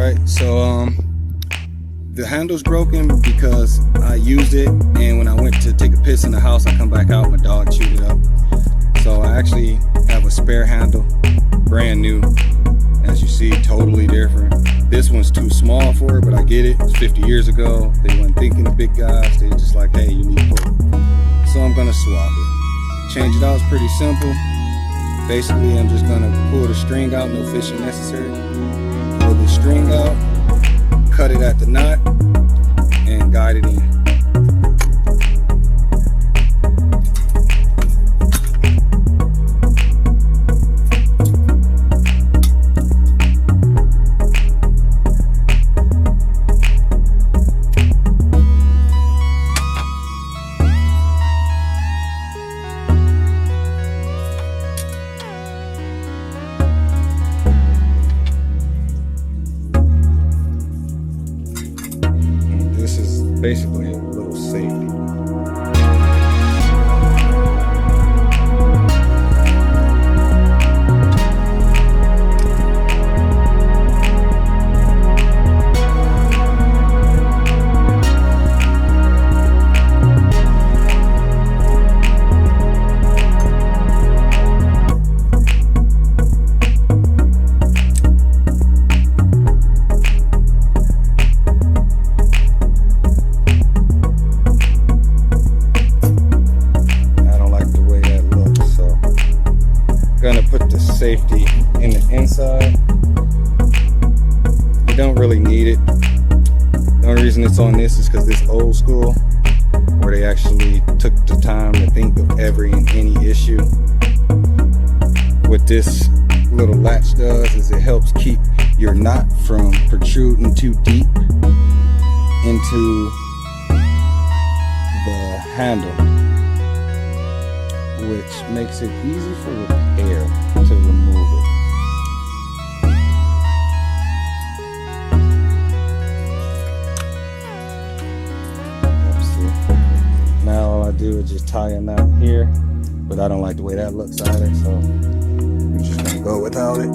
right, so the handle's broken because I used it, and when I went to take a piss in the house, I come back out, my dog chewed it up. So I actually have a spare handle, brand new, as you see, totally different. This one's too small for it, but I get it. It's 50 years ago. They weren't thinking of big guys. They just like, hey, you need to pull it. So I'm gonna swap it. Change it out is pretty simple. Basically, I'm just gonna pull the string out, no fishing necessary. Pull the string out, cut it at the knot, and guide it in. This is basically a little safety. Gonna put the safety in the inside. You don't really need it. The only reason it's on this is because this old school, where they actually took the time to think of every and any issue. What this little latch does is it helps keep your knot from protruding too deep into the handle, which makes it easy for repair to remove it. Let's see. Now all I do is just tie a knot here, but I don't like the way that looks either, so I'm just gonna go without it.